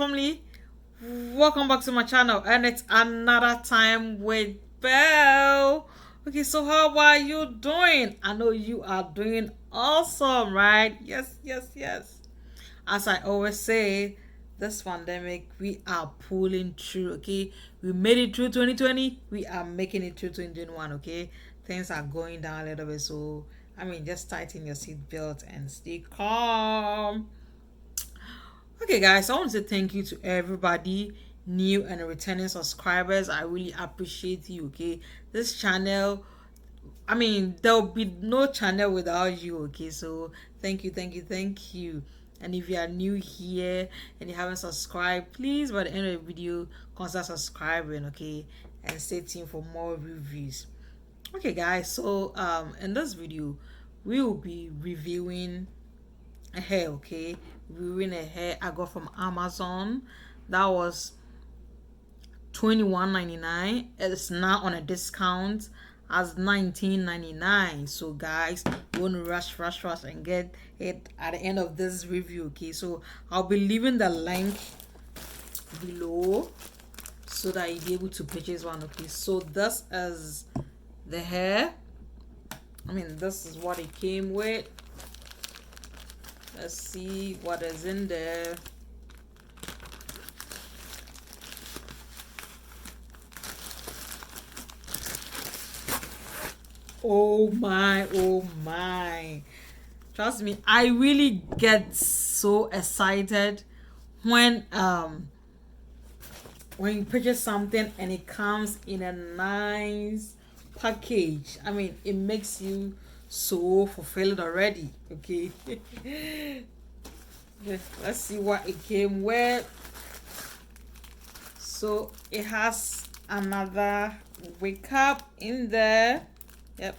family, welcome back to my channel, and it's another time with Belle. Okay, so how are you doing? I know you are doing awesome, right? Yes. As I always say, this pandemic we are pulling through. Okay, we made it through 2020, we are making it through 2021. Okay, things are going down a little bit, so just tighten your seatbelt and stay calm. Okay, guys, I want to say thank you to everybody, new and returning subscribers. I really appreciate you. Okay, this channel, there'll be no channel without you. Okay, so thank you. And if you are new here and you haven't subscribed, please by the end of the video consider subscribing. Okay, and stay tuned for more reviews. Okay, guys, so in this video, we will be reviewing a hair. Okay, reviewing a hair I got from Amazon. That was $21.99. It's now on a discount as $19.99. So guys, you want to rush and get it at the end of this review. Okay, so I'll be leaving the link below so that you'll be able to purchase one. Okay, so this is the hair. This is what it came with. Let's see what is in there. Oh my. Trust me, I really get so excited when you purchase something and it comes in a nice package. It makes you so fulfilled already. Okay. Let's see what it came with. So it has another wig cap in there. Yep,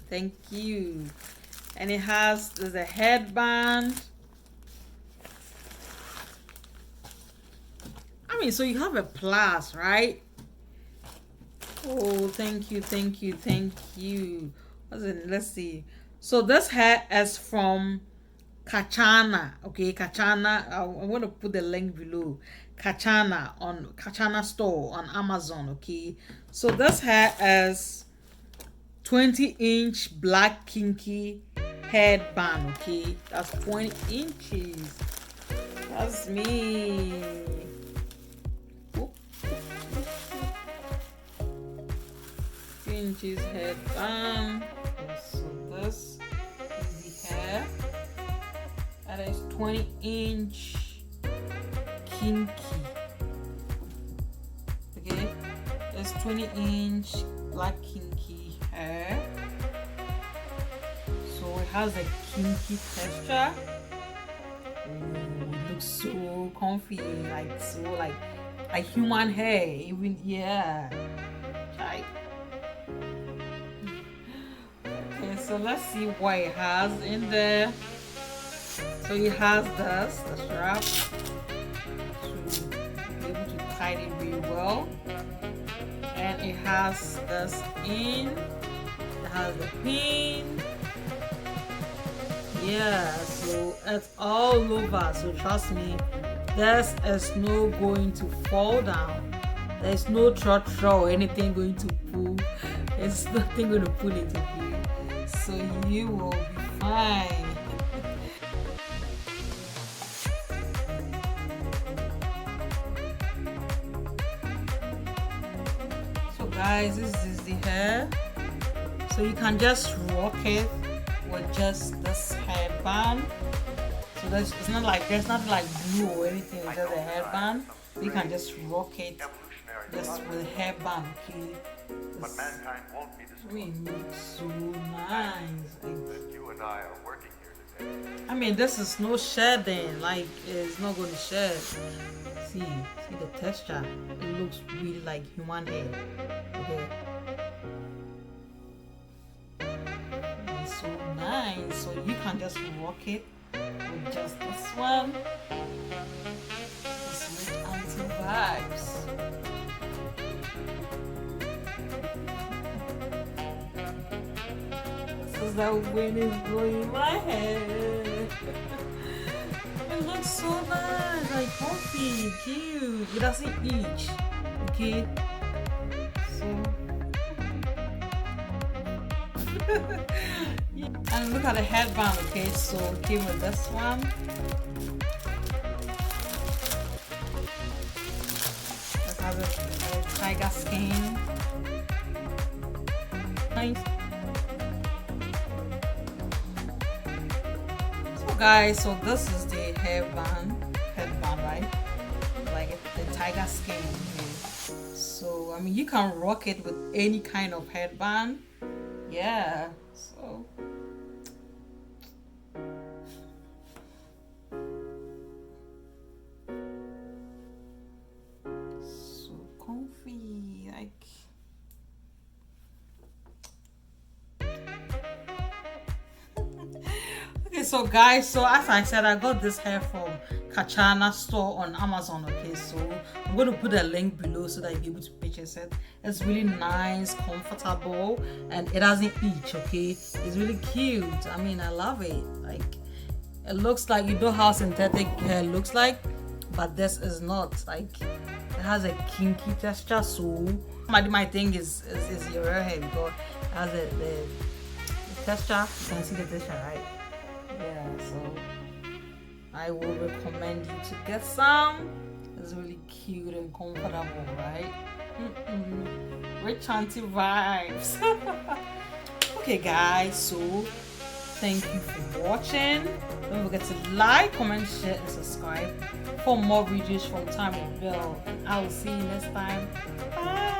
thank you. And it has, there's a headband. So you have a plus, right? Oh, thank you. What's it? Let's see. So this hair is from KACHANAA. Okay, KACHANAA. I'm going to put the link below. KACHANAA on KACHANAA store on Amazon. Okay, so this hair is 20-inch black kinky headband. Okay, that's 20 inches. That's me. 3 inches headband. So this is the hair. That is 20-inch kinky. Okay, it's 20-inch black kinky hair. So it has a kinky texture. It looks so comfy, like a human hair. Even right. Okay, so let's see what it has in there. So it has the strap to be able to tie it really well. And it has this in. It has the pin. Yeah, so it's all over. So trust me, this is no going to fall down. There's no throw or anything going to pull. It's nothing going to pull into place. So you will be fine. So guys, this is the hair. So you can just rock it with just this headband. So it's not like there's nothing like glue or anything. It's just a headband. You can just rock it just with a headband. Okay, but mankind won't be destroyed. It looks so nice. That you and I are working here today. This is no shedding. Like, it's not going to shed. See the texture. It looks really like human hair. Okay. It's so nice. So you can just rock it with just this one. Just with anti-vibes. This is the wind is blowing my hair. It It's so nice, like comfy, cute. It doesn't itch. Okay, so yeah. And look at the headband. Okay, so it came with this one. It has a tiger skin. Nice. So guys, so this is the headband, right? Like the tiger skin here. So I mean, you can rock it with any kind of headband. Yeah. So comfy, like. Okay, so guys, so as I said, I got this hair from KACHANAA store on Amazon. Okay, so I'm going to put a link below so that you'll be able to purchase it. It's really nice, comfortable, and it doesn't itch. Okay, it's really cute. I mean, I love it. Like, it looks like, you know how synthetic hair looks like, but this is not. Like, it has a kinky texture, so my thing is your real hair because it has the texture. You can see the texture, right? Yeah, so I will recommend you to get some. It's really cute and comfortable, right? Rich auntie vibes. Okay guys, so thank you for watching. Don't forget to like, comment, share, and subscribe for more videos from Time with BEL. And I will see you next time. Bye.